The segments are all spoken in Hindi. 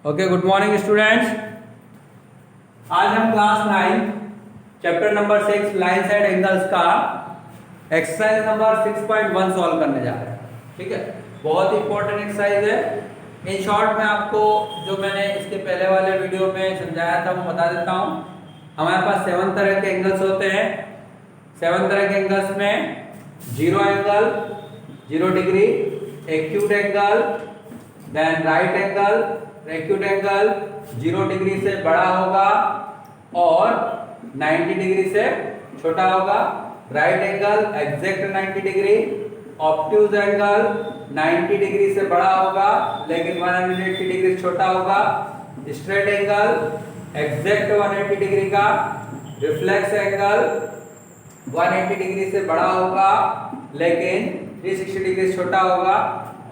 Okay, good morning students. आज हम class 9 chapter number 6 line side angles का एक्सरसाइज नंबर 6.1 सॉल्व करने जा रहे हैं। ठीक है, बहुत ही इंपॉर्टेंट एक्सरसाइज है। इन शॉर्ट में आपको जो मैंने इसके पहले वाले वीडियो में समझाया था वो बता देता हूँ। हमारे पास 7 तरह के एंगल्स होते हैं। 7 तरह के एंगल्स में zero angle 0 degree, acute angle, then right angle. Acute angle 0 degree से बड़ा होगा और 90 डिग्री से छोटा होगा। Right angle exact 90 degree. Obtuse angle 90 degree से बड़ा होगा लेकिन 180 डिग्री से छोटा होगा। स्ट्रेट एंगल एग्जैक्ट 180 डिग्री का। रिफ्लेक्स एंगल 180 डिग्री से बड़ा होगा लेकिन 360 डिग्री से छोटा होगा।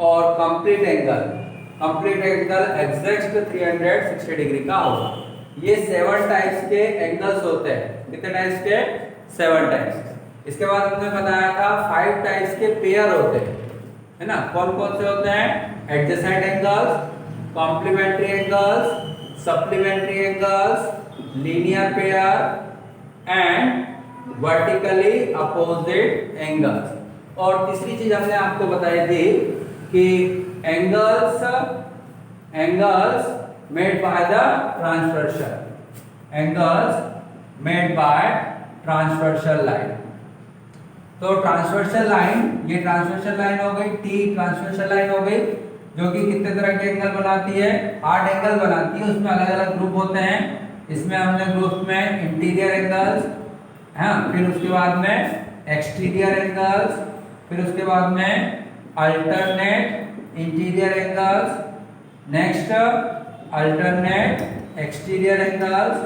और कंप्लीट एंगल एग्जैक्ट 360 डिग्री का होगा। ये 7 टाइप्स के एंगल्स होते हैं। कितने टाइप्स के? 7 टाइप्स। इसके बाद हमने बताया था 5 टाइप्स के पेयर होते हैं, है ना। कौन कौन से होते हैं? Adjacent angles, complementary angles, supplementary angles, linear pair and vertically opposite angles. और तीसरी चीज हमने आपको बताई थी कि angles made by the transversal line. तो ट्रांसवर्सल लाइन, ये ट्रांसवर्सल लाइन हो गई, टी ट्रांसवर्सल लाइन हो गई, जो कि कितने तरह के एंगल बनाती है? 8 एंगल बनाती है। उसमें अलग अलग ग्रुप होते हैं। इसमें हमने ग्रुप में इंटीरियर एंगल्स, हाँ, फिर उसके बाद में एक्सटीरियर एंगल्स, फिर उसके बाद में alternate interior angles, next alternate exterior angles,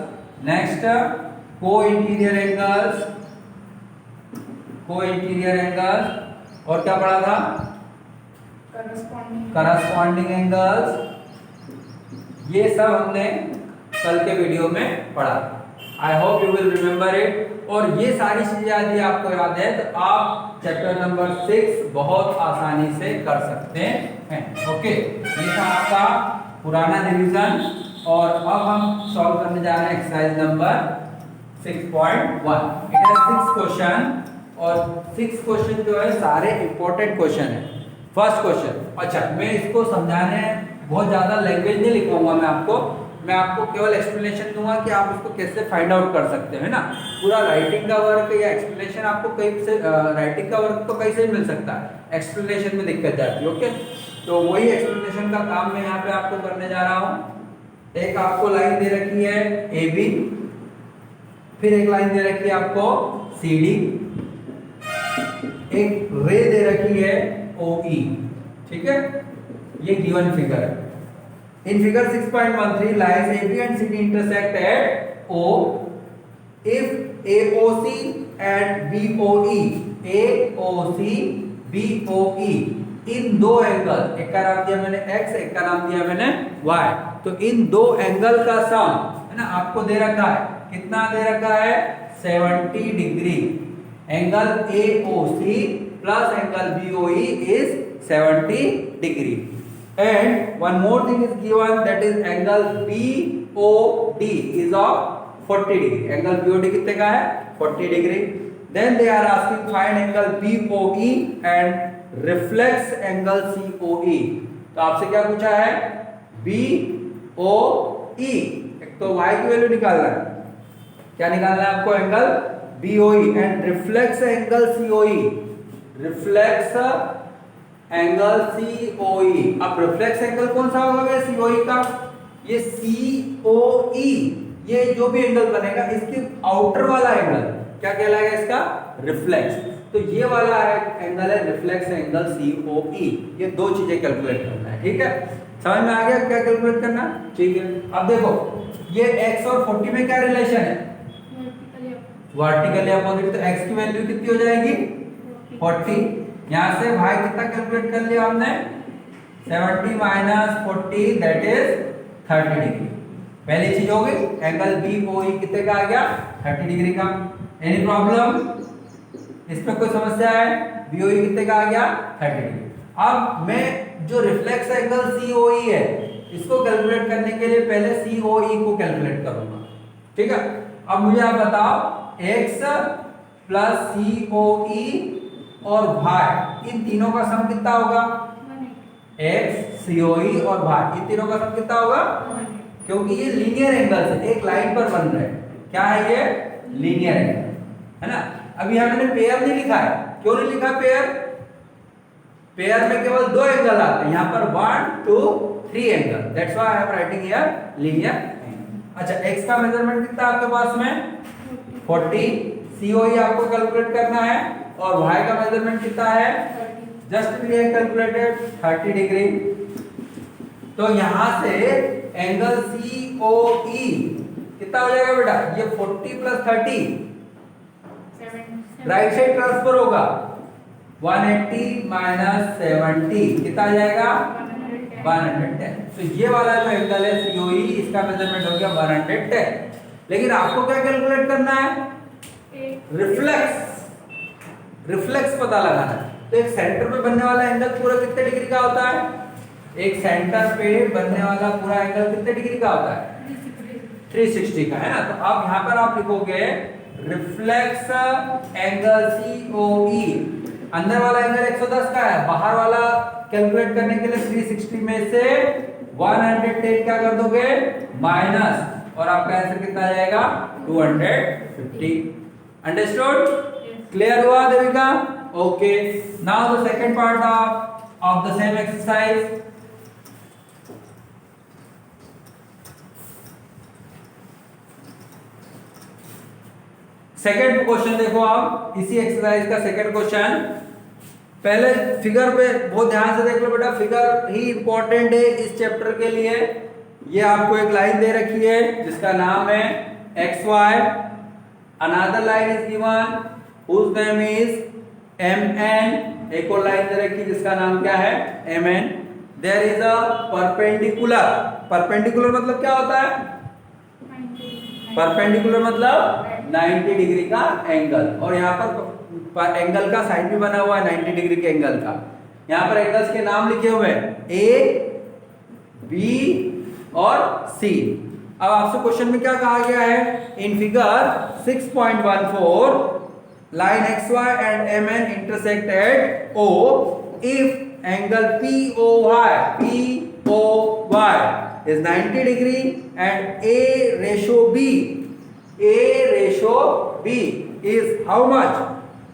next को इंटीरियर एंगल्स, और क्या पढ़ा था? Corresponding angles. ये सब हमने कल के वीडियो में पढ़ा। आई hope you will remember it. और ये सारी चीजें यदि आपको याद है तो आप चैप्टर नंबर 6 बहुत आसानी से कर सकते हैं। ओके, ये था आपका पुराना रिवीजन। और अब हम सॉल्व करने जा रहे हैं exercise number 6.1। It has 6 question और 6 क्वेश्चन जो है सारे इंपॉर्टेंट क्वेश्चन है। फर्स्ट क्वेश्चन, अच्छा, मैं इसको समझाने बहुत ज्यादा लैंग्वेज नहीं लिखूंगा मैं आपको केवल एक्सप्लेनेशन दूंगा कि आप इसको कैसे फाइंड आउट कर सकते हैं, ना। पूरा राइटिंग का वर्क या एक्सप्लेनेशन आपको कहीं से राइटिंग का वर्क तो कहीं से भी मिल सकता है, एक्सप्लेनेशन में दिक्कत जाती है। ओके, तो वही एक्सप्लेनेशन का काम मैं यहाँ पे आपको करने जा रहा हूँ। एक आपको लाइन दे रखी है AB, फिर एक लाइन दे रखी है आपको CD, एक रे दे रखी है OE। ठीक है, ये गिवन फिगर है। In figure 6.13, lines AB and CD intersect at O. If AOC and BOE, इन दो एंगल, एक का नाम दिया मैंने X, एक का नाम दिया मैंने Y, तो इन दो एंगल का सम, है ना, आपको दे रखा है। कितना दे रखा है? 70 degree. Angle AOC plus angle BOE is 70 degree. And one more thing is given, that is angle BOD is of 40 degree. Angle BOD कितने का है? 40 degree. Then they are asking find angle BOE and reflex angle COE. तो आपसे क्या पूछा है? BOE। एक तो y की वैल्यू निकालना है। क्या निकालना है आपको? Angle BOE and reflex angle COE. Reflex angle COE। अब रिफ्लेक्स एंगल कौन सा होगा COE का? ये COE, ये जो भी एंगल बनेगा इसके आउटर वाला एंगल क्या कहलाएगा? इसका रिफ्लेक्स। तो ये वाला एंगल है रिफ्लेक्स एंगल COE। ये दो चीजें कैलकुलेट करना है। ठीक है, समझ में आ गया क्या कैलकुलेट करना? ठीक है, अब देखो ये x और 40 में क्या रिलेशन है? Vertically opposite. तो x की वैल्यू कितनी हो जाएगी? 40। यहां से y कितना कैलकुलेट कर लिया हमने? 70 माइनस 40 दैट इज 30 डिग्री। पहली चीज हो गई। एंगल BOE कितने का आ गया? 30 डिग्री का। Any problem? इसमें कोई समस्या है? BOE कितने का आ गया? 30 डिग्री। अब मैं जो रिफ्लेक्स एंगल COE है इसको कैलकुलेट करने के लिए पहले COE को कैलकुलेट करूंगा, ठीक है। अब मुझे आप बताओ x प्लस COE और y, इन तीनों का सम कितना होगा? x, COE और y, इन तीनों का सम कितना होगा? क्योंकि ये लीनियर एंगल है, एक लाइन पर बन रहे हैं। क्या है ये? लीनियर एंगल, है ना। अभी यहाँ मैंने पेयर नहीं लिखा है, क्यों नहीं लिखा पेयर? पेयर में केवल दो एंगल आते हैं, यहाँ पर 1 2 3 angle, that's why I am writing here linear angle. अच्छा, x का मेजरमेंट कितना है आपके पास में? 40, COE आपको कैलकुलेट करना है, और y का मेजरमेंट कितना है? Just we have calculated 30 degree. तो यहाँ से एंगल COE कितना हो जाएगा बेटा? ये 40 प्लस 30 राइट साइड ट्रांसफर होगा, 180 माइनस 70 कितना आ जाएगा? 110। तो ये वाला जो एंगल है COE, इसका मेजरमेंट हो गया 110। लेकिन आपको क्या कैलकुलेट करना है? रिफ्लेक्स, रिफ्लेक्स पता लगाना है। तो एक सेंटर पे बनने वाला एंगल पूरा कितने डिग्री का होता है? एक सेंटर पे बनने वाला पूरा एंगल कितने डिग्री का होता है? 360 का, है ना। तो अब यहाँ पर आप लिखोगे रिफ्लेक्स एंगल COE, अंदर वाला एंगल 110 का है, बाहर वाला कैलकुलेट करने के लिए 360 में से 110 क्या कर दोगे? माइनस, और आपका आंसर कितना आ जाएगा? 250। अंडरस्टूड? क्लियर हुआ Devika? Okay, now the second part of the same exercise. Second question देखो आप, इसी एक्सरसाइज का सेकंड क्वेश्चन। पहले फिगर पे बहुत ध्यान से देख लो बेटा, फिगर ही इंपॉर्टेंट है इस चैप्टर के लिए। ये आपको एक लाइन दे रखी है जिसका नाम है XY, another line is given whose name is MN, एक और लाइन दे रखी जिसका नाम क्या है? MN। There is a perpendicular, perpendicular मतलब क्या होता है? परपेंडिकुलर मतलब 90 डिग्री का एंगल, और यहाँ पर एंगल का साइन भी बना हुआ है 90 डिग्री के एंगल का। यहाँ पर एंगल्स के नाम लिखे हुए हैं A, B और C। अब आपसे क्वेश्चन में क्या कहा गया है? In figure 6.14 line XY and MN intersect at O if angle POY is 90 degree and A ratio B is how much?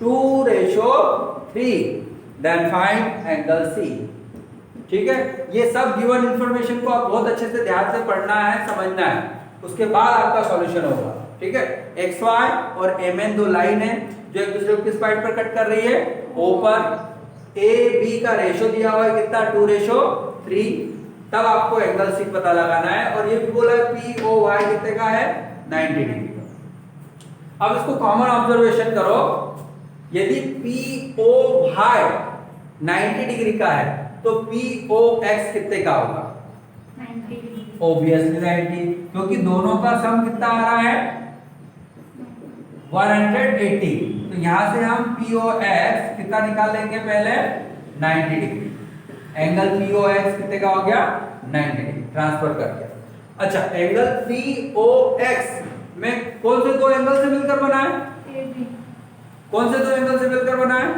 2:3, then find angle C। ठीक है, ये सब गिवन इंफॉर्मेशन को आप बहुत अच्छे से ध्यान से पढ़ना है, समझना है, उसके बाद आपका सॉल्यूशन होगा। ठीक है, XY और MN दो लाइन है जो एक दूसरे को किस पॉइंट पर कट कर रही है? O पर। A B का रेशो दिया हुआ है कितना? 2:3। तब आपको एंगल C पता लगाना है, और ये भी बोला है POY कितने का है? 90 डिग्री का। अब इसको कॉमन ऑब्जर्वेशन करो, यदि POY 90 डिग्री का है तो POX कितने का होगा? 90। ऑब्वियसली 90, क्योंकि दोनों का सम कितना आ रहा है? 180। तो यहां से हम POX कितना निकाल लेंगे? पहले 90 डिग्री। एंगल POX कितने का हो गया? 90 डिग्री, ट्रांसफर कर दिया। अच्छा, एंगल POX में कौन से दो एंगल से मिलकर बना है? कौन से दो एंगल से मिलकर बना है?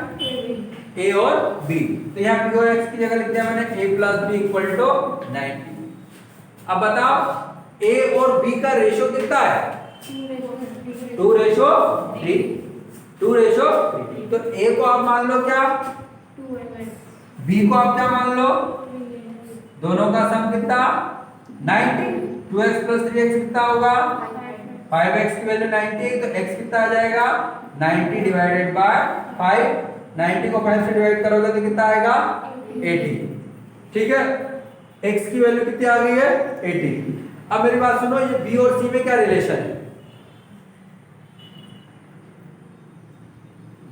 A और B। तो यहाँ POX की जगह लिख दिया मैंने A plus B equal to 90। अब बताओ A और B का रेशो कितना है? 2:3। 2:3। तो A को आप मान लो क्या? 2 को आप क्या मान लो? दोनों का सम कितना? 90। 2x प्लस 3x कितना होगा? 5x की वैल्यू 90, तो x कितना आ जाएगा? 90 डिवाइडेड बाय 5। 90 को 5 से डिवाइड करोगे तो कितना आएगा? 80। ठीक है, x की वैल्यू कितनी आ गई है? 80। अब मेरी बात सुनो, ये B और C में क्या रिलेशन है?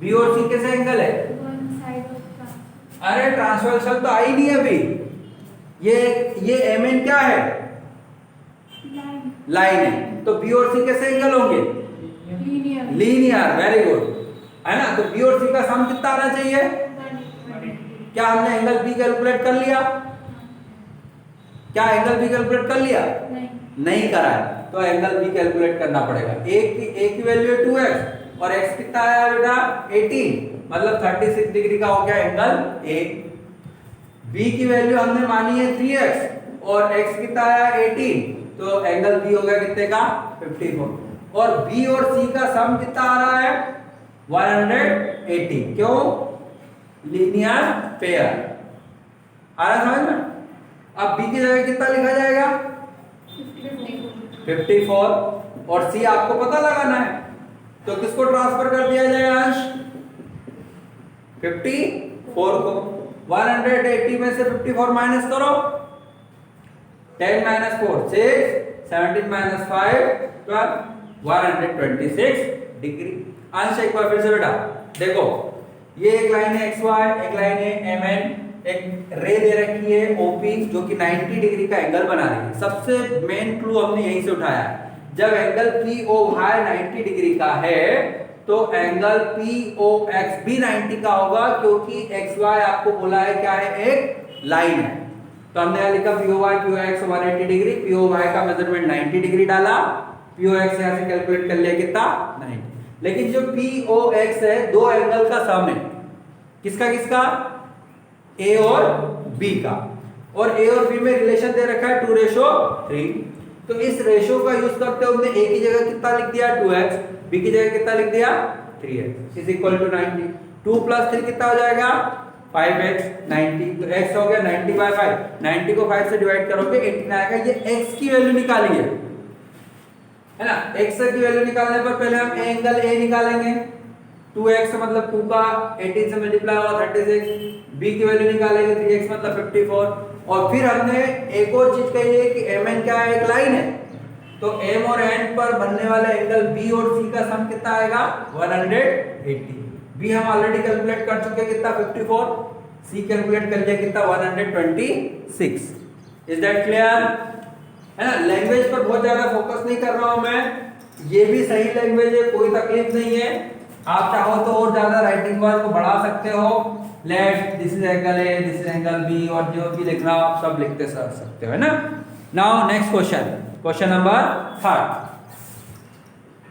B और C कैसे एंगल है? अरे ट्रांसवर्सल तो आई नहीं है अभी। ये MN क्या है? लाइन है। तो B और C कैसे एंगल होंगे? लीनियर। वेरी गुड, है ना। तो B और C का सम कितना आना चाहिए? क्या हमने एंगल B कैलकुलेट कर लिया? क्या एंगल बी कैलकुलेट कर लिया? नहीं करा है, तो एंगल बी कैलकुलेट करना पड़ेगा। ए की वैल्यू है 2x और x कितना आया बेटा 18, मतलब 36 डिग्री का हो गया एंगल ए। b की वैल्यू हमने मानी है 3x और x कितना आया 18, तो एंगल b हो गया कितने का 54। और b और c का सम कितना आ रहा है 180, क्यों? Linear pair. आ रहा समझ में? अब b की जगह कितना लिखा जाएगा 54 और c आपको पता लगाना है, तो किसको ट्रांसफर कर दिया जाएगा अंश 54 को। 180 में से 54 माइनस करो, 10 माइनस 4 6, 17 माइनस 5 12, 126 डिग्री। अंश एक बार फिर से बेटा देखो, ये एक लाइन है XY, एक लाइन है MN, एक रे दे रखी है OP जो कि 90 डिग्री का एंगल बना रही है। सबसे मेन क्लू हमने यहीं से उठाया है, जब एंगल POY 90 डिग्री का है तो एंगल POX भी 90 का होगा, क्योंकि XY आपको बोला है क्या है, एक लाइन है। तो हमने यहां लिखा POY POX 180 डिग्री, POY का मेजरमेंट 90 डिग्री डाला, POX यहां से कैलकुलेट कर लिया कितना 90। लेकिन जो POX है दो एंगल का सम है, किसका किसका, A और B का, और A और B में रिलेशन दे रखा है 2:3। तो इस रेशो का यूज करते हुए हमने A की जगह कितना लिख दिया 2x, B की जगह कितना लिख दिया 3x is equal to 90। 2 plus 3 कितना हो जाएगा 5x, 90 तो x हो गया 90 बाय 5, 90 को 5 से डिवाइड करोगे 18 आएगा। ये x की वैल्यू निकाली है ना। x की वैल्यू निकालने पर पहले हम एंगल A निकालेंगे, 2x मतलब 2 का 18 से मल्टीप्लाई हुआ 36, b की वैल्यू निकालेंगे 3x मतलब 54। और फिर हमने एक और चीज कही है कि mn क्या है, एक लाइन है, तो m और n पर बनने वाले एंगल b और c का सम कितना आएगा 180। b हम ऑलरेडी कैलकुलेट कर चुके कितना 54, c कैलकुलेट कर लिया कितना 126। Is that clear? है ना। लैंग्वेज पर बहुत ज्यादा फोकस नहीं कर रहा हूं मैं, ये भी सही लैंग्वेज है, कोई तकलीफ नहीं है। आप चाहो तो और ज्यादा राइटिंग वर्क को बढ़ा सकते हो, let this is angle A, this is angle B, और जो भी लिखना हो आप सब लिखते सर सकते हो, है ना। Now next question, question number 3,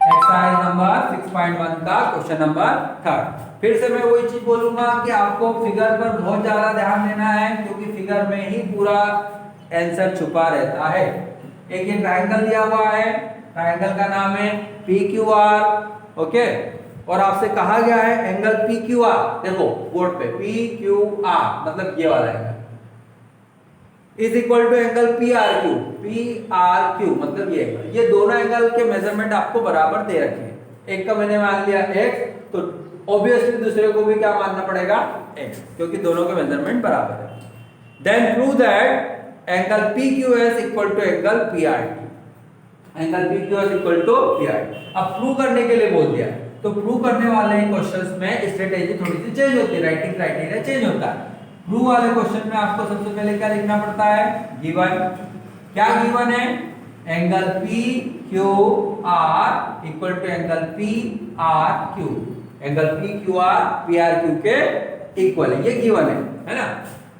exercise number 6.1 का क्वेश्चन नंबर 3। फिर से मैं वही चीज बोलूंगा कि आपको फिगर पर बहुत ज्यादा ध्यान देना है, क्योंकि फिगर में ही पूरा आंसर छुपा रहता है। एक ये ट्रायंगल दिया हुआ है, ट्रायंगल का नाम है PQR, ओके। और आपसे कहा गया है एंगल PQR, देखो बोर्ड पे PQR मतलब ये वाला angle is equal to angle PRQ, PRQ मतलब ये दोनों एंगल के मेजरमेंट आपको बराबर दे रखे हैं। एक का मैंने मान लिया x, तो ऑब्वियसली दूसरे को भी क्या मानना पड़ेगा x, क्योंकि दोनों के मेजरमेंट बराबर है। Then prove that angle PQS equal to angle PRT, angle PQS equal to PRT। अब प्रूव करने के लिए बोल दिया, तो प्रूव करने वाले क्वेश्चंस में स्ट्रेटेजी थोड़ी सी चेंज होती है, राइटिंग क्राइटेरिया चेंज होता है। प्रूव वाले क्वेश्चन में आपको सबसे पहले क्या लिखना पड़ता है, गिवन। क्या गिवन है, angle PQR equal to angle PRQ, angle PQR PRQ के इक्वल है, ये गिवन है ना।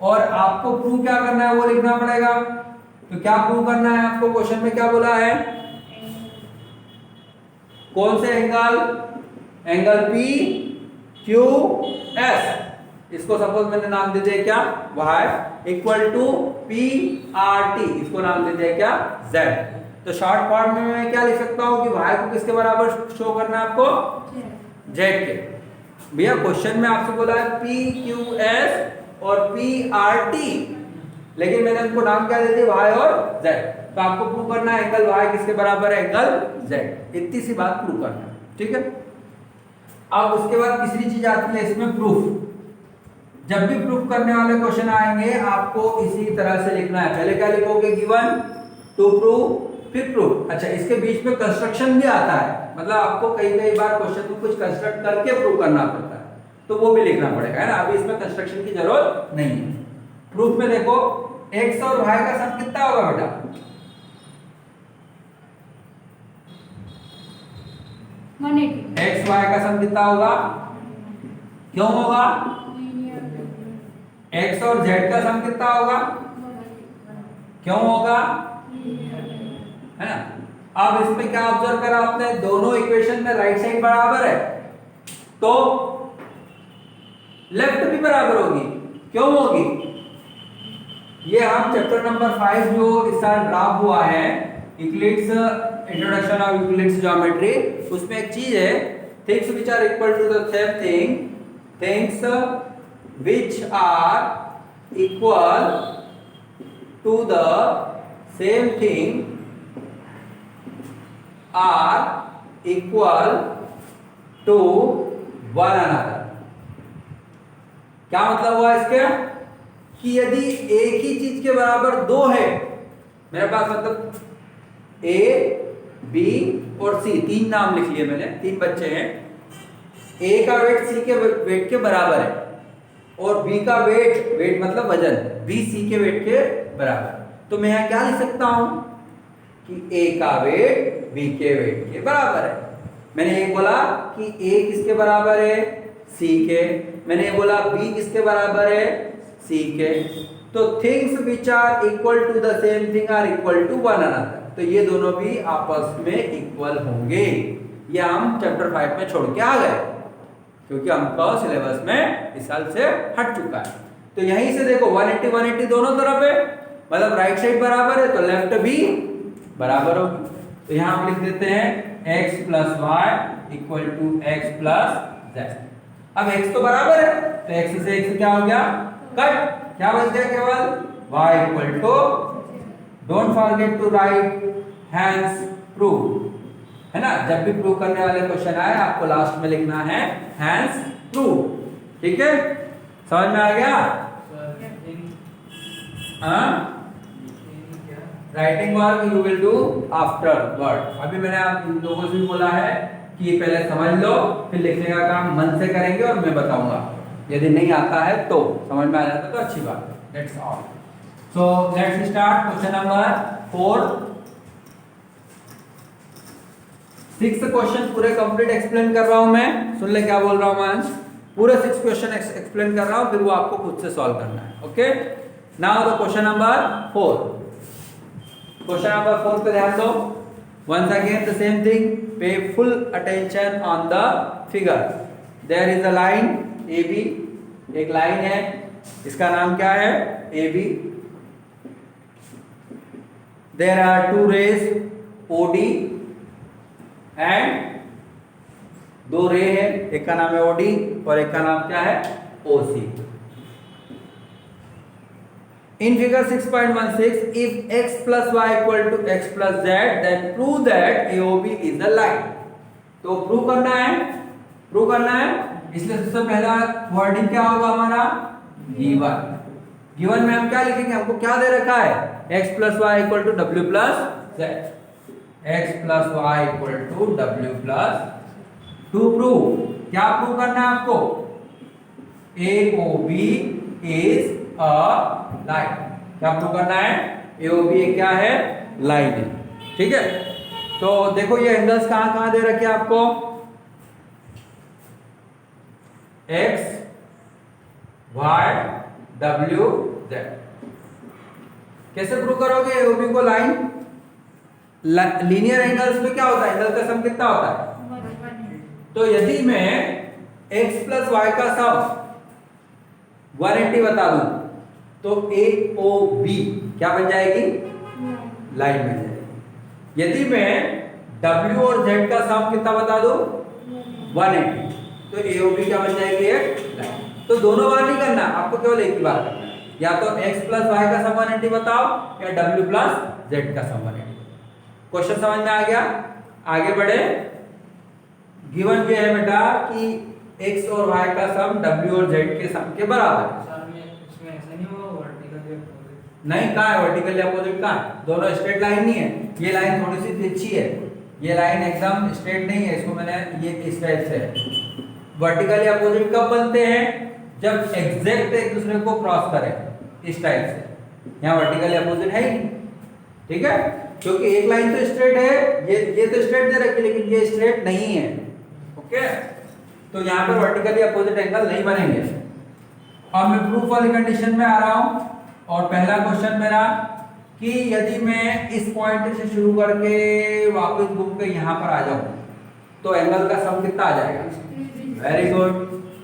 और आपको प्रूव क्या करना है वो लिखना पड़ेगा। तो क्या प्रूव करना है आपको, क्वेश्चन में क्या बोला है, कौन से एंगल, एंगल PQS, इसको सपोज मैंने नाम दे दिया क्या y इक्वल टू PRT, इसको नाम दे दिया क्या z। तो शॉर्ट फॉर्म में मैं क्या लिख सकता हूं कि y को किसके बराबर शो करना है आपको, z के। भैया क्वेश्चन में आपसे बोला है PQS और PRT, लेकिन मैंने उनको नाम क्या दे दिया y और z। तो आपको प्रूव करना है एंगल y किसके बराबर है, एंगल z। इतनी सी बात प्रूव करना है, ठीक है। अब उसके बाद तीसरी चीज आती है इसमें प्रूफ। जब भी प्रूफ करने वाले क्वेश्चन आएंगे आपको इसी तरह से लिखना है। पहले क्या लिखोगे, गिवन, टू प्रूव, फिर प्रूफ। अच्छा, इसके बीच में कंस्ट्रक्शन भी आता है, मतलब आपको कई बार क्वेश्चन को कुछ कंस्ट्रक्ट करके प्रूव करना पड़ता है, तो वो भी लिखना पड़ेगा, है ना। अभी इसमें कंस्ट्रक्शन की जरूरत नहीं है। प्रूफ में देखो x और y का सम कितना होगा बेटा, x y का सम कितना होगा, क्यों होगा, x और z का सम कितना होगा, क्यों होगा, है ना। अब इसमें क्या ऑब्जर्व करा आपने, दोनों इक्वेशन में राइट साइड बराबर है तो लेफ्ट भी बराबर होगी, क्यों होगी, ये हम चैप्टर नंबर 5 जो इस साल ड्रॉप हुआ है Euclid's introduction of Euclid's geometry, उसमें एक चीज है, things which are equal to the same thing, things which are equal to the same thing are equal to one another. क्या मतलब हुआ इसके, कि यदि एक ही चीज के बराबर दो है, मेरे पास मतलब ए बी और सी, तीन नाम लिख लिए मैंने, तीन बच्चे हैं, ए का वेट सी के वेट के बराबर है और बी का वेट मतलब वजन बी सी के वेट के बराबर, तो मैं यहां क्या लिख सकता हूं कि ए का वेट बी के वेट के बराबर है। मैंने ये बोला कि ए किसके बराबर है, सी के, मैंने ये बोला बी किसके बराबर है, सी के, तो things which are equal to the same thing are equal to one another, तो ये दोनों भी आपस में इक्वल होंगे। ये हम चैप्टर 5 में छोड़ के आ गए क्योंकि हमका सिलेबस में इस साल से हट चुका है। तो यहीं से देखो 180 180 दोनों तरफ है, मतलब राइट साइड बराबर है तो लेफ्ट भी बराबर होगी। तो यहां हम लिख देते हैं x plus y equal to x plus z. अब x तो बराबर है तो x से x क्या हो गया, कट, क्या बच गया केवल y equal to, don't forget to write hence prove, है ना। जब भी प्रूव करने वाले क्वेश्चन आए आपको लास्ट में लिखना है हैंस प्रूव, ठीक है, समझ में आ गया। Writing work you will do after word. अभी मैंने आप इन लोगों से भी बोला है कि पहले समझ लो फिर लिखने का काम मन से करेंगे और मैं बताऊंगा, यदि नहीं आता है तो, समझ में आ जाता तो अच्छी बात है। That's all. So let's start question number 4। 6 question पूरे कंप्लीट एक्सप्लेन कर रहा हूं मैं, सुन ले क्या बोल रहा हूं मैं, पूरे 6 क्वेश्चन एक्सप्लेन कर रहा हूं, फिर वो आपको खुद से सॉल्व करना है। Okay, now the question number 4। Question number 4 पे ध्यान दो। Once again the same thing, pay full attention on the figure. There is a line AB, एक लाइन है, इसका नाम क्या है, AB. There are two rays OD and दो रे है, एक का नाम है OD और एक का नाम क्या है OC. In figure 6.16, if x plus y equal to x plus z, then prove that AOB is a line. तो प्रूव करना है, इसलिए सबसे पहला वर्डिंग क्या होगा हमारा, गिवन में हम क्या लिखेंगे, हमको क्या दे रखा है, x plus y equal to w plus z, x plus y equal to w plus, to prove, क्या प्रूव करना है आपको, AOB is a लाइन, क्या प्रूव करना है, AOB क्या है, लाइन है, ठीक है। तो देखो ये एंगल्स कहां कहां दे रखे आपको, x y w z। कैसे प्रूव करोगे AOB को लाइन, लीनियर एंगल्स में क्या होता है, एंगल का सम कितना होता है, तो यदि मैं x प्लस y का सम 180 बता दूं तो AOB क्या बन जाएगी, लाइन बन जाएगी। यदि मैं W और Z का सम कितना बता दूं 180 तो AOB क्या बन जाएगी, एक लाइन। तो दोनों बार नहीं करना, आपको केवल एक ही बार करना है, या तो x प्लस y का सम 180 बताओ या W प्लस Z का सम 180। क्वेश्चन समझ में आ गया, आगे बढ़े। गिवन ये है बेटा कि x और y का सम W और Z के सम के बराबर है। नहीं, कहा है वर्टिकल अपोजिट, कहा दोनों स्ट्रेट लाइन नहीं है, ये लाइन थोड़ी सी तिरछी है, ये लाइन एकदम स्ट्रेट नहीं है, इसको मैंने ये इस टाइप से है। वर्टिकली अपोजिट कब बनते हैं, जब एग्जैक्ट एक दूसरे को क्रॉस करें इस टाइप से, यहाँ वर्टिकली अपोजिट है ही, ठीक है, क्योंकि एक लाइन तो स्ट्रेट है, ये तो स्ट्रेट दे रखी लेकिन ये स्ट्रेट नहीं है, ओके, तो यहाँ पर वर्टिकली अपोजिट एंगल नहीं बनेंगे। अब मैं प्रूफ वाली कंडीशन में आ रहा हूं और पहला क्वेश्चन मेरा कि यदि मैं इस पॉइंट से शुरू करके वापस घूम के यहाँ पर आ जाऊं तो एंगल का सम कितना आ जाएगा? Very good.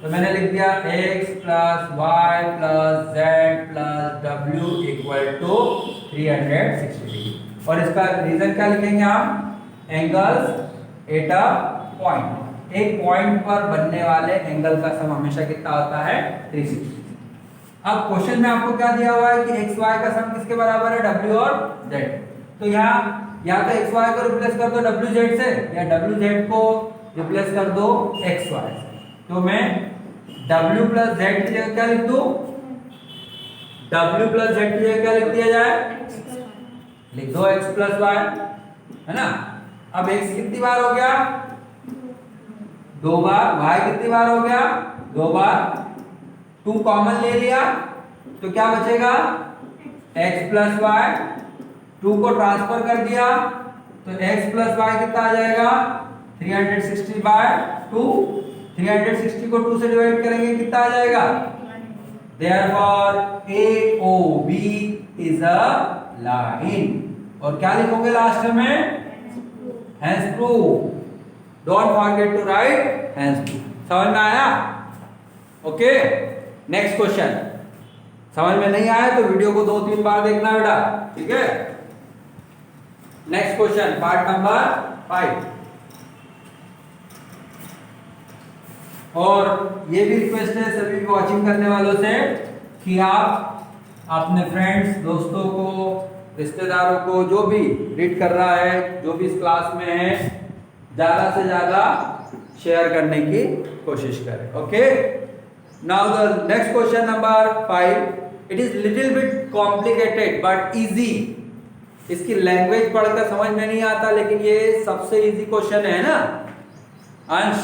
तो मैंने लिख दिया x plus y plus z plus डब्ल्यू इक्वल टू 360 डिग्री। और इसका रीजन क्या लिखेंगे हम? Angles at a point. एक पॉइंट पर बनने वाले एंगल का सम हमेशा कितना होता है? 360। अब क्वेश्चन में आपको क्या दिया हुआ है कि एक्स वाई का सम किसके बराबर है? डब्ल्यू और जेड। तो यहाँ या तो एक्स वाई को रिप्लेस कर दो डब्ल्यू जेड से, या डब्ल्यू जेड को रिप्लेस कर दो एक्स वाई से। तो मैं डब्ल्यू प्लस जेड की जगह क्या लिख दूं? डब्ल्यू प्लस जेड की जगह क्या लिख दिया जाए? लिख दो एक्स प्लस वाई, है ना। अब एक्स कितनी बार हो गया? 2 बार। वाई कितनी बार हो गया? 2 बार। 2 कॉमन ले लिया तो क्या बचेगा? x plus Y. 2 को ट्रांसफर कर दिया तो x प्लस वाई कितना आ जाएगा? 360 बाय 2। 360 को 2 से डिवाइड करेंगे कितना आ जाएगा? Therefore AOB is a line। और क्या लिखोगे लास्ट में? Hence proof। Don't forget to write hence proof। समझ में आया? ओके। Next question. समझ में नहीं आया तो वीडियो को 2-3 बार देखना बेटा, ठीक है। Next question part number 5। और ये भी रिक्वेस्ट है सभी वॉचिंग करने वालों से कि आप अपने फ्रेंड्स, दोस्तों को, रिश्तेदारों को, जो भी रीड कर रहा है, जो भी इस क्लास में है, ज्यादा से ज्यादा शेयर करने की कोशिश करें। Okay. Now the next question number 5. It is little bit complicated but easy। इसकी लैंग्वेज पढ़कर समझ में नहीं आता लेकिन ये सबसे इजी क्वेश्चन है ना अंश।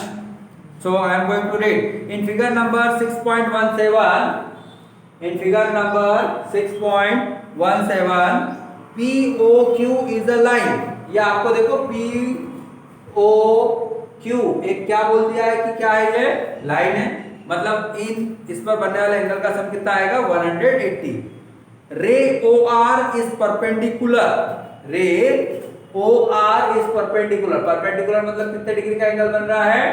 So I am going to read. In figure number 6.17, in figure number 6.17, POQ is a line। ये आपको देखो POQ एक क्या बोल दिया है कि क्या है? ये लाइन है। मतलब इस पर बनने वाले एंगल का सम कितना आएगा? 180। रे OR इज परपेंडिकुलर। रे OR इज परपेंडिकुलर। परपेंडिकुलर मतलब कितने डिग्री का एंगल बन रहा है?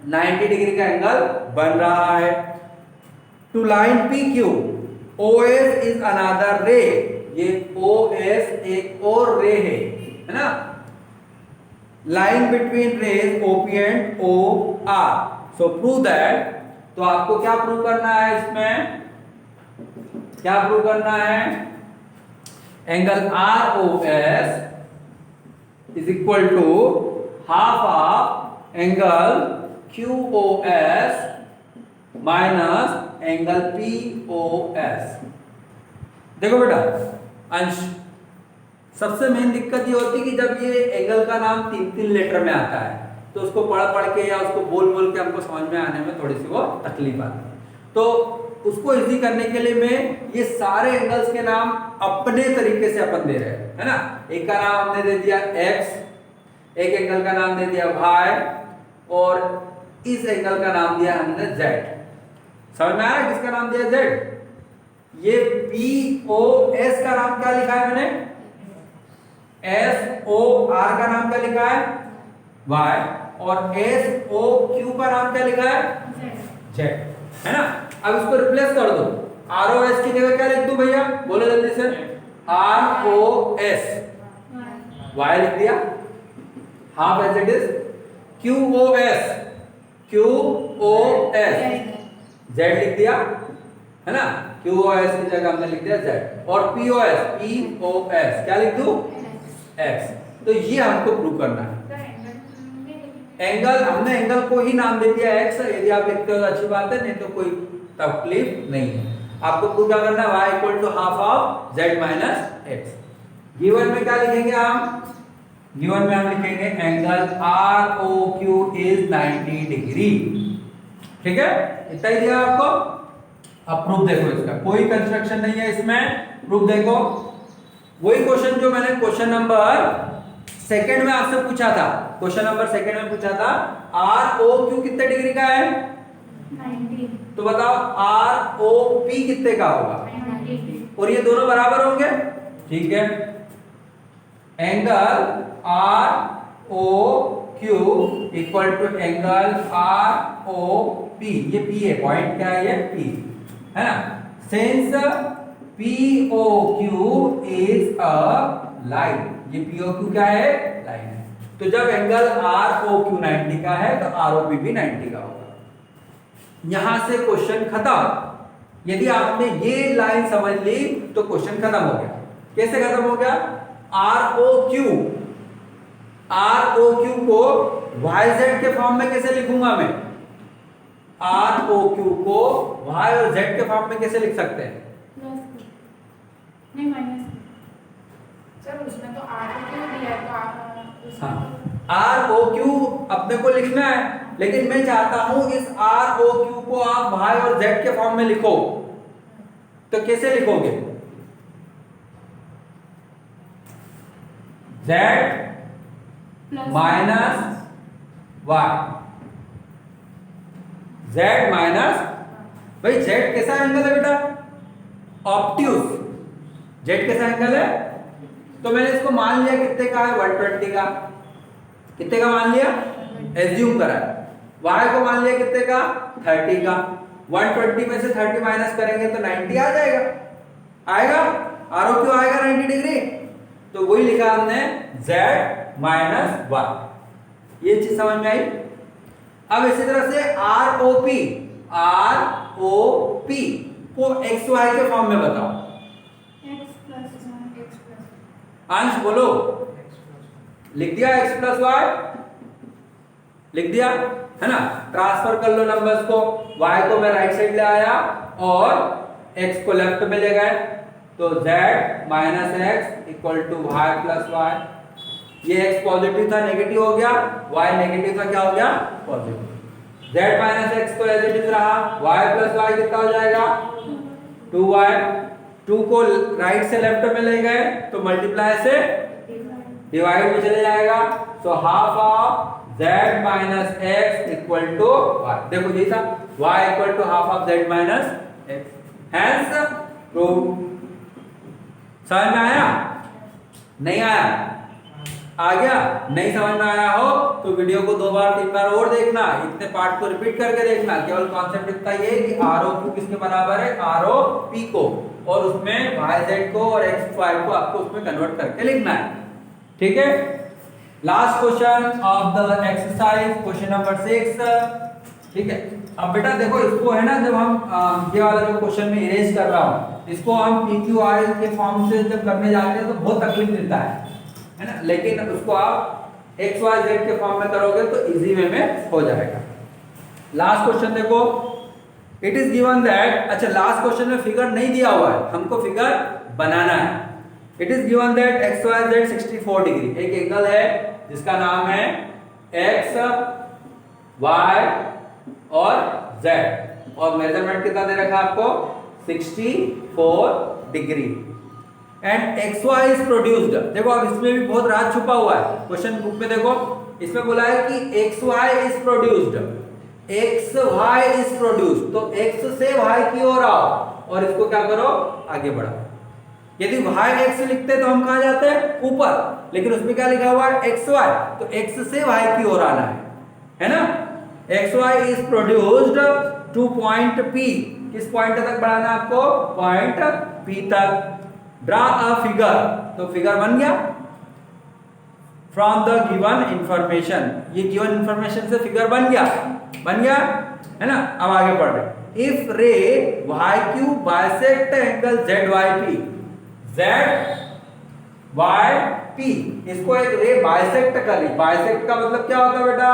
90 डिग्री का एंगल बन रहा है। To line PQ OS is another ray. ये OS एक और रे है ना। Line between rays OP and OR। So prove that. तो आपको क्या प्रूव करना है? इसमें क्या प्रूव करना है? Angle ROS is equal to half of angle QOS minus angle POS। देखो बेटा अंश, सबसे मेन दिक्कत ये होती है कि जब ये एंगल का नाम 3-3 लेटर में आता है तो उसको पढ़ के या उसको बोल के हमको समझ में आने में थोड़ी सी वो तकलीफ आती है। तो उसको इजी करने के लिए मैं ये सारे एंगल्स के नाम अपने तरीके से अपन दे रहे हैं, है ना। एक का नाम हमने दे दिया x, एक एंगल का नाम दे दिया y, और इस एंगल का नाम दिया हमने z। समझ में आया किसका नाम दिया? z। ये POS का नाम क्या लिखा है मैंने? SOR का नाम क्या लिखा है? y। और SOQ का नाम क्या लिखा है? z, है ना। अब इसको रिप्लेस कर दो। ROS की जगह क्या लिख दूं भैया? बोलो जल्दी से। ROS y लिख दिया, half as it is. QOS z लिख दिया, है ना। QOS की जगह हमने लिख दिया z। और POS क्या लिख दूं? x। तो ये हमको प्रूव करना है। एंगल हमने एंगल को ही नाम दे दिया x। यदि आप लिखते हो तो अच्छी बात है, नहीं तो कोई तकलीफ नहीं है। आपको प्रूव क्या करना है? y equal to half of z minus x। Given में क्या लिखेंगे हम? गिवन में हम लिखेंगे एंगल ROQ इज 90 डिग्री। ठीक है, इतना ही दिया आपको। अब प्रूफ देखो, इसका कोई कंस्ट्रक्शन नहीं है इसमें। प्रूफ देखो, वही क्वेश्चन जो मैंने क्वेश्चन नंबर सेकंड में आपसे पूछा था। क्वेश्चन नंबर सेकंड में पूछा था ROQ कितने डिग्री का है? 90। तो बताओ ROP कितने का होगा? और ये दोनों बराबर होंगे? ठीक है, angle R O Q equal to angle R O P, ये पी है, पॉइंट क्या है, ये पी है ना। Since P O Q is a line, ये पी ओ क्यू क्या है, लाइन है, तो जब एंगल आर ओ क्यू 90 का है तो आर ओ पी भी 90 का होगा। यहां से क्वेश्चन खत्म। यदि आपने ये लाइन समझ ली तो क्वेश्चन खत्म हो गया। कैसे खत्म हो गया, आर ओ क्यू को वाई जेड के फॉर्म में कैसे लिखूंगा मैं, आर ओ क्यू को वाई और जेड के फॉर्म में कैसे लिख सकते हैं, नहीं माइनस, सर उसमें तो आर ओ क्यू दिया है तो आर ओ क्यू अपने को लिखना है, लेकिन मैं चाहता हूं इस आर ओ क्यू को आप वाई और जेड के फॉर्म में लिखो, तो कैसे लिखोगे, z minus y, z minus, भाई जेड कैसा एंगल है बेटा, ऑब्ट्यूज, जेड कैसा एंगल है, तो मैंने इसको मान लिया कितने का है, 120 का, कितने का मान लिया, एज्यूम करा, y को मान लिया कितने का, 30 का, 120 में से 30 माइनस करेंगे तो 90 आ जाएगा, आएगा, आर ओ क्यू आएगा 90 डिग्री, तो वही लिखा हमने z माइनस वाई, ये चीज समझ में आई। अब इसी तरह से आर ओ पी को एक्स वाई के फॉर्म में बताओ, अंश बोलो, लिख दिया x प्लस वाई, लिख दिया है ना, ट्रांसफर कर लो नंबर्स को, y को मैं राइट साइड ले आया और x को लेफ्ट में ले गए, तो z minus x equal to y plus y, ये x पॉजिटिव था नेगेटिव हो गया, y नेगेटिव था क्या हो गया, पॉजिटिव, z माइनस एक्स तो एज इट इज रहा, y प्लस वाई कितना हो जाएगा, 2y, 2 को राइट से लेफ्ट में ले गए तो मल्टीप्लाई से डिवाइड में चले जाएगा, so half of z minus x equal to y, देखो यही था, y equal to half of z minus x, hence prove. समझ में आया, नहीं आया, आ गया, नहीं समझ में आया हो तो वीडियो को 2 बार 3 बार और देखना, इतने पार्ट को रिपीट करके देखना, केवल कॉन्सेप्ट इतना ये कि आर ओ क्यू किसके बराबर है, आर ओ पी को, और उसमें वाई जेड को और एक्स वाई को आपको उसमें कन्वर्ट करके लिखना है, ठीक है। Last question of the exercise, question number 6, ठीक है। अब बेटा देखो इसको है ना, जब हम ये वाला जो क्वेश्चन में इरेज कर रहा हूं, इसको हम पी क्यू आर के फॉर्म से जब करने जाते हैं तो बहुत तकलीफ मिलता है ना, लेकिन उसको आप एक्स वाई जेड के फॉर्म में करोगे तो इजी वे में हो जाएगा। लास्ट क्वेश्चन देखो, इट इज गिवन दैट, अच्छा लास्ट क्वेश्चन में फिगर नहीं दिया हुआ है, हमको फिगर बनाना है। It is given that x y z 64 degree, एक एंगल है जिसका नाम है एक्स वाई और जेड, और मेजरमेंट कितना दे रखा आपको, 64 degree, and x y is produced. देखो अब इसमें भी बहुत राज छुपा हुआ है, क्वेश्चन बुक में देखो, इसमें बोला है कि x y is produced, x y is produced, तो एक्स से वाई की ओर आओ और इसको क्या करो, आगे बढ़ाओ। यदि वाई एक्स लिखते तो हम कहां जाते हैं, ऊपर, लेकिन उसमें क्या लिखा हुआ है, एक्स वाई, तो एक्स से वाई की ओर आना है ना। X y is produced to point P, किस पॉइंट तक बढ़ाना है आपको, पॉइंट पी तक। ड्रा अ फिगर, तो फिगर बन गया फ्रॉम द गिवन इंफॉर्मेशन, ये गिवन इंफॉर्मेशन से फिगर बन गया है ना। अब आगे बढ़ रहे, if ray y q bisect angle z y p, z y p, इसको एक रे बाइसेक्ट कर रही, बाइसेक्ट का मतलब क्या होता है बेटा,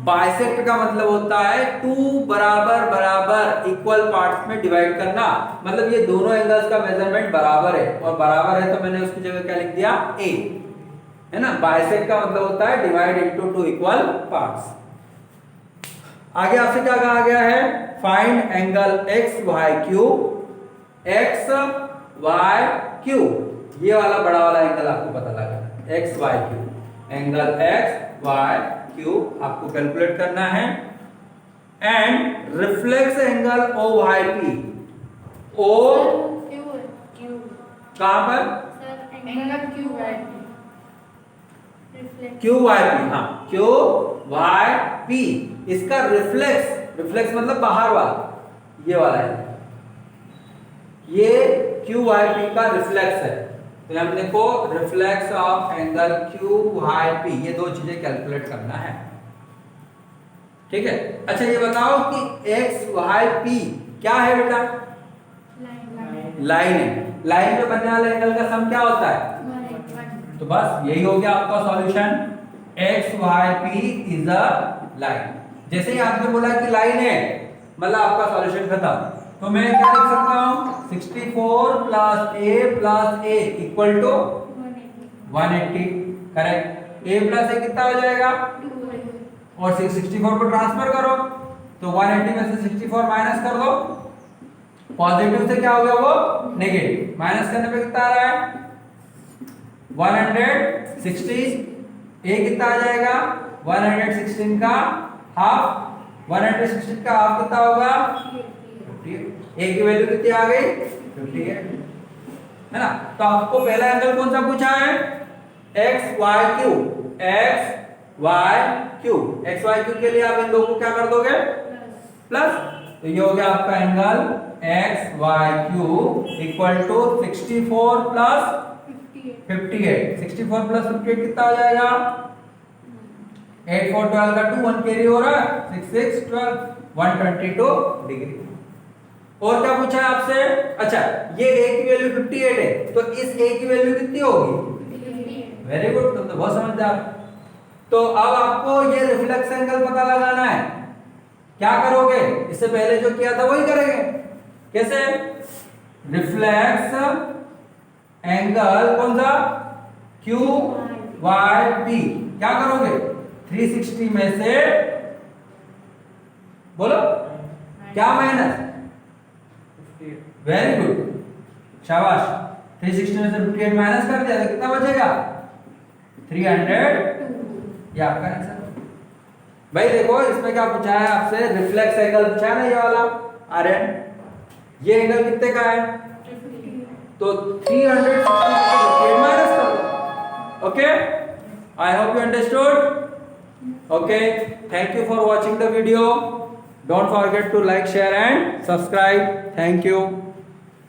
बाइसेक्ट का मतलब होता है टू बराबर बराबर इक्वल पार्ट्स में डिवाइड करना, मतलब ये दोनों एंगल्स का मेजरमेंट बराबर है, और बराबर है तो मैंने उसकी जगह क्या लिख दिया, ए, है ना। बाइसेक्ट का मतलब होता है divide into two equal parts. आगे आपसे क्या कहा गया है, find angle x Y Q, x Y Q, ये वाला बड़ा वाला एंगल आपको पता लगा, X Y Q, angle x Y Q आपको कैलकुलेट करना है, and reflex angle O Y P, O कहां पर? Angle Q Y Q Y P, हाँ क्यू वाई पी, इसका रिफ्लेक्स, रिफ्लेक्स मतलब बाहर वाला, ये वाला है, ये क्यू वाई पी का रिफ्लेक्स है। तो हम देखो reflex of angle Q Y P, ये दो चीजें कैलकुलेट करना है, ठीक है। अच्छा ये बताओ कि एक्स वाई पी क्या है बेटा? लाइन है। लाइन में बनने वाले एंगल का सम क्या होता है? तो बस यही हो गया आपका solution, x y p is a line. जैसे ही आपने बोला कि लाइन है मतलब आपका सॉल्यूशन खत्म। तो मैं क्या लिख सकता हूं? 64 plus a equal to 180, correct. A plus a कितना हो जाएगा? और 64 को ट्रांसफर करो तो 180 में से 64 माइनस कर दो, पॉजिटिव से क्या हो गया वो नेगेटिव, माइनस करने पे कितना आ रहा है? 160। ए कितना आ जाएगा? 116 का हाफ, 116 का हाफ कितना होगा? 58। ए की वैल्यू कितनी आ गई? 58, है ना। तो आपको पहला एंगल कौन सा पूछा है? X Y Q, x Y Q. X Y q के लिए आप इन दोनों को क्या कर दोगे? प्लस। तो ये हो गया आपका angle x Y q equal to 64 plus 58। 64 plus 58 कितना आ जाएगा? 8 4 12 का 2 1 कैरी हो रहा है, 6 6 12 122 डिग्री। और क्या पूछा है आपसे? अच्छा ये a की वैल्यू 58 है तो इस a की वैल्यू कितनी होगी? वेरी गुड, तुम तो बहुत समझदार। तो अब आपको ये रिफ्लेक्स एंगल पता लगाना है। क्या करोगे? इससे पहले जो किया था वही करेंगे। कैसे? रिफ्लेक्स एंगल कौन सा? Q Y P. क्या करोगे? 360 में से बोलो क्या माइनस? वेरी गुड, शाबाश। 360 में से 58 माइनस कर दिया तो कितना बचेगा? 300। ये आपका आंसर। भाई देखो इसमें क्या पूछा है आपसे? रिफ्लेक्स एंगल पूछा है ना, ये वाला आर्यन। ये एंगल कितने का है? तो 360 माइनस कर दो। Okay, I hope you understood. Okay, thank you for watching the video. Don't forget to like, share and subscribe. Thank you.